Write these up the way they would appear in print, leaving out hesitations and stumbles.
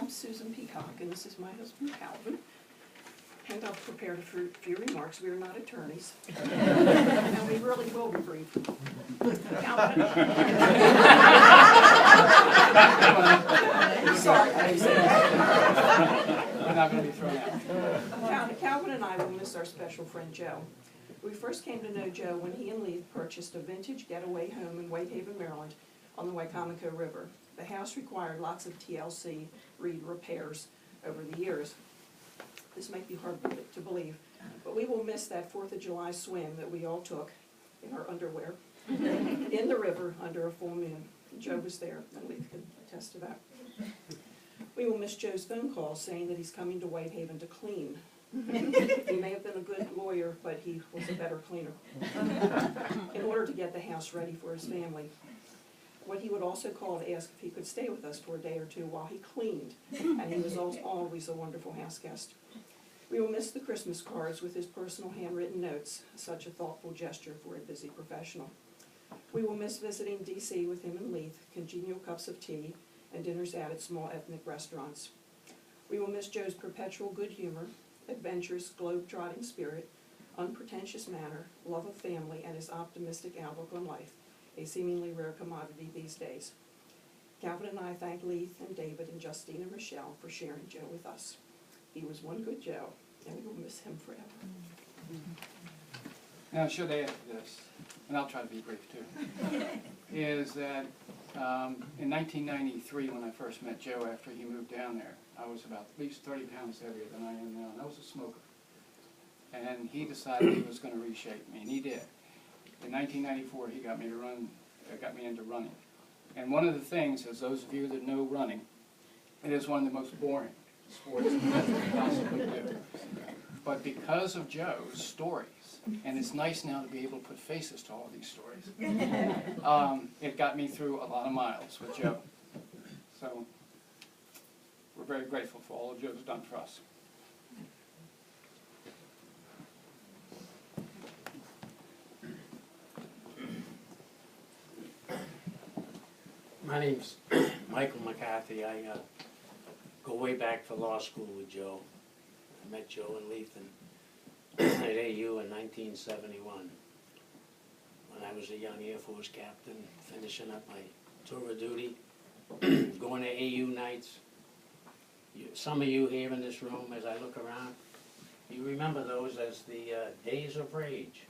I'm Susan Peacock, and this is my husband Calvin. And I've prepared a few remarks. We are not attorneys. And we really will be brief. Calvin. Sorry, I said that. We're not going to be thrown out. Calvin and I will miss our special friend Joe. We first came to know Joe when he and Leith purchased a vintage getaway home in Whitehaven, Maryland, on the Wicomico River. The house required lots of TLC Reed repairs over the years. This might be hard to believe, but we will miss that 4th of July swim that we all took in our underwear in the river under a full moon. Joe was there, and Leith can attest to that. We will miss Joe's phone calls saying that he's coming to Whitehaven to clean. He may have been a good lawyer, but he was a better cleaner in order to get the house ready for his family. What he would also call to ask if he could stay with us for a day or two while he cleaned, and he was always a wonderful house guest. We will miss the Christmas cards with his personal handwritten notes, such a thoughtful gesture for a busy professional. We will miss visiting D.C. with him and Leith, congenial cups of tea, and dinners out at small ethnic restaurants. We will miss Joe's perpetual good humor, adventurous, globe-trotting spirit, unpretentious manner, love of family, and his optimistic outlook on life, a seemingly rare commodity these days. Calvin and I thank Leith and David and Justine and Michelle for sharing Joe with us. He was one good Joe, and we will miss him forever. Now, I should add this, and I'll try to be brief too, is that in 1993, when I first met Joe after he moved down there, I was about at least 30 pounds heavier than I am now, and I was a smoker. And he decided he was going to reshape me, and he did. In 1994, he got me into running. And one of the things, as those of you that know running, it is one of the most boring sports that you can possibly do. But because of Joe's stories, and it's nice now to be able to put faces to all these stories, it got me through a lot of miles with Joe. So we're very grateful for all Joe's done for us. My name's Michael McCarthy. I go way back for law school with Joe. I met Joe and Leith at AU in 1971 when I was a young Air Force captain, finishing up my tour of duty, going to AU nights. Some of you here in this room, as I look around, you remember those as the days of rage.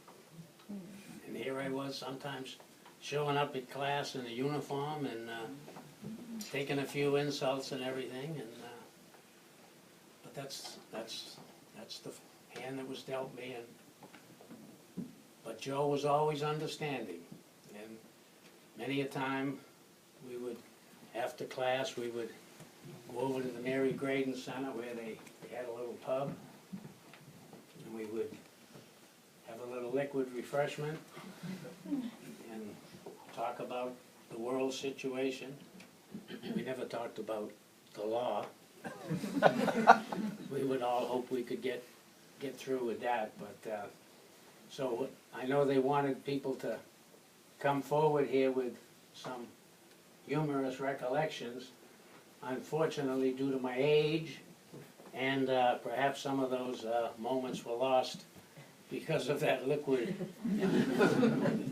And here I was sometimes showing up at class in a uniform and taking a few insults and everything, and but that's the hand that was dealt me. And but Joe was always understanding, and many a time we would, after class, we would go over to the Mary Graydon Center where they had a little pub, and we would have a little liquid refreshment and talk about the world situation. We never talked about the law. We would all hope we could get through with that, but so I know they wanted people to come forward here with some humorous recollections. Unfortunately, due to my age, and perhaps some of those moments were lost because of that liquid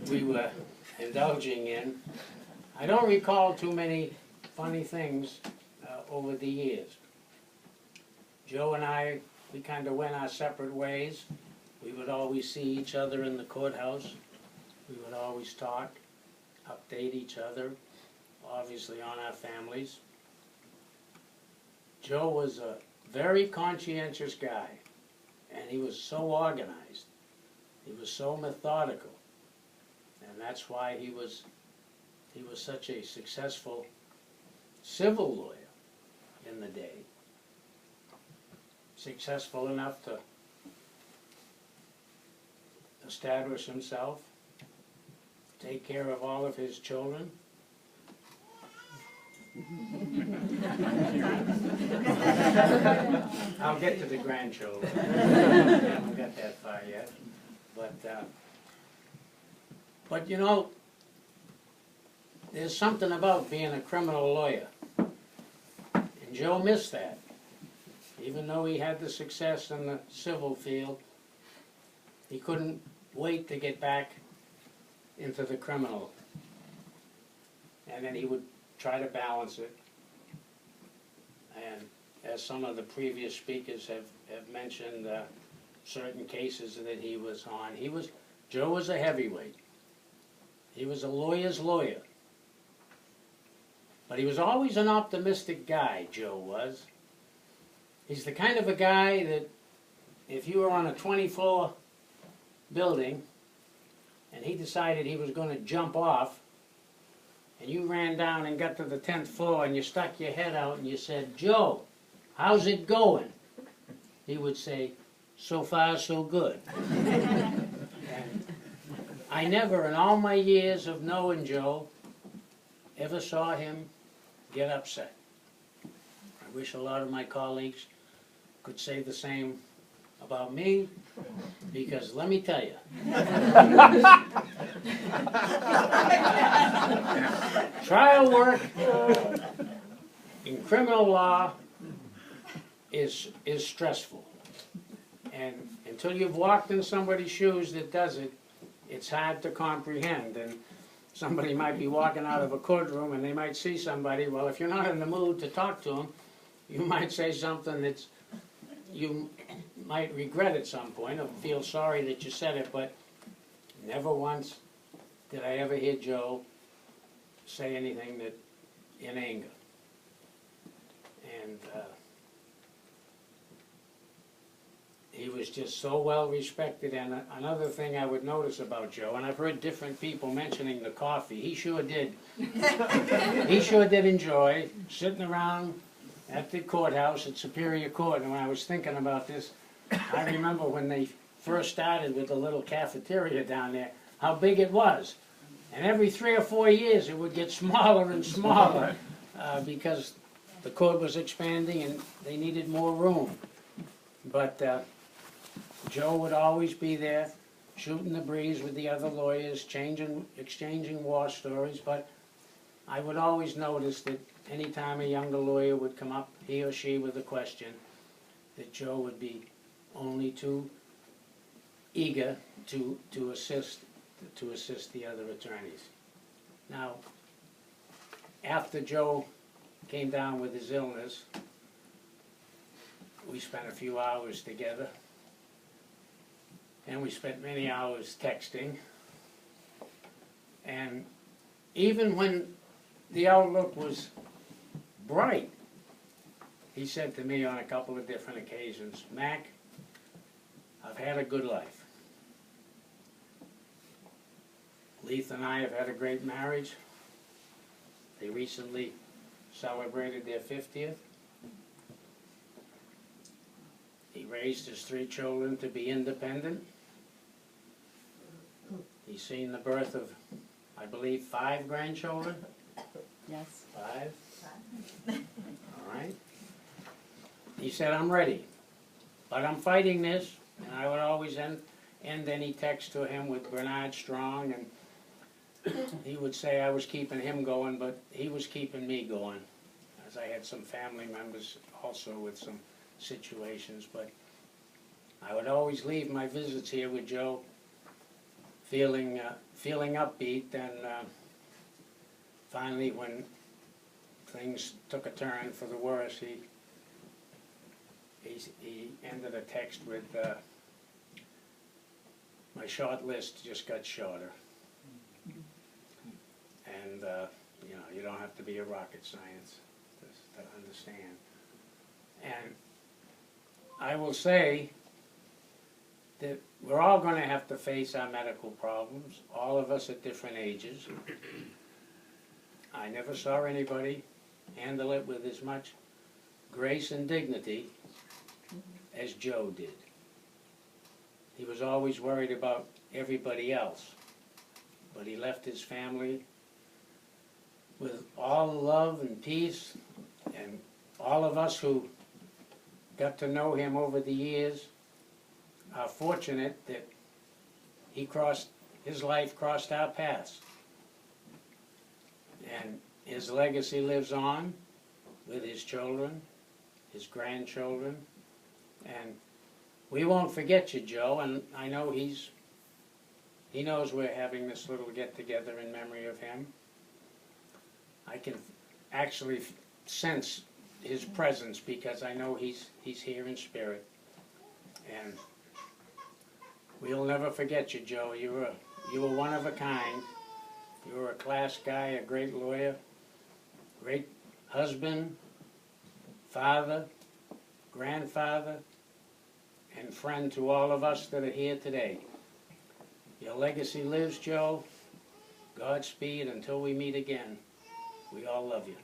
we were indulging in. I don't recall too many funny things over the years. Joe and I, we kind of went our separate ways. We would always see each other in the courthouse. We would always talk, update each other, obviously on our families. Joe was a very conscientious guy, and he was so organized. He was so methodical, and that's why he was such a successful civil lawyer in the day. Successful enough to establish himself, take care of all of his children. I'll get to the grandchildren. I haven't got that far yet. But you know, there's something about being a criminal lawyer. And Joe missed that. Even though he had the success in the civil field, he couldn't wait to get back into the criminal. And then he would try to balance it. And as some of the previous speakers have mentioned, certain cases that he was on, Joe was a heavyweight. He was a lawyer's lawyer. But he was always an optimistic guy, Joe was. He's the kind of a guy that if you were on a 20-floor building and he decided he was going to jump off, and you ran down and got to the 10th floor and you stuck your head out and you said, "Joe, how's it going?" He would say, "So far, so good." And I never, in all my years of knowing Joe, ever saw him get upset. I wish a lot of my colleagues could say the same about me, because let me tell you, trial work in criminal law is stressful. And until you've walked in somebody's shoes that does it, it's hard to comprehend. And somebody might be walking out of a courtroom and they might see somebody. Well, if you're not in the mood to talk to them, you might say something that's you might regret at some point or feel sorry that you said it, but never once did I ever hear Joe say anything that in anger. And he was just so well respected. And another thing I would notice about Joe, and I've heard different people mentioning the coffee, he sure did. He sure did enjoy sitting around at the courthouse at Superior Court. And when I was thinking about this, I remember when they first started with the little cafeteria down there, how big it was. And every 3 or 4 years it would get smaller and smaller because the court was expanding and they needed more room. But Joe would always be there, shooting the breeze with the other lawyers, exchanging war stories. But I would always notice that anytime a younger lawyer would come up, he or she with a question, that Joe would be only too eager to assist the other attorneys. Now, after Joe came down with his illness, we spent a few hours together, and we spent many hours texting. And even when the outlook was bright, he said to me on a couple of different occasions, "Mac, I've had a good life. Leith and I have had a great marriage. They recently celebrated their 50th. He raised his 3 children to be independent. He's seen the birth of, I believe, 5 grandchildren." Yes. 5? All right. He said, "I'm ready, but I'm fighting this." And I would always end any text to him with Bernard Strong, and he would say I was keeping him going, but he was keeping me going, as I had some family members also with some situations. But I would always leave my visits here with Joe feeling upbeat. And finally, when things took a turn for the worse, he ended a text with, "My short list just got shorter." And you don't have to be a rocket science to understand. And I will say that we're all going to have to face our medical problems, all of us at different ages. I never saw anybody handle it with as much grace and dignity as Joe did. He was always worried about everybody else, but he left his family with all the love and peace. And all of us who got to know him over the years are fortunate that his life crossed our paths. And his legacy lives on, with his children, his grandchildren, and we won't forget you, Joe, and I know he knows we're having this little get-together in memory of him. I can actually sense his presence because I know he's here in spirit. And we'll never forget you, Joe. You were one of a kind. You were a class guy, a great lawyer, great husband, father, grandfather, and friend to all of us that are here today. Your legacy lives, Joe. Godspeed until we meet again. We all love you.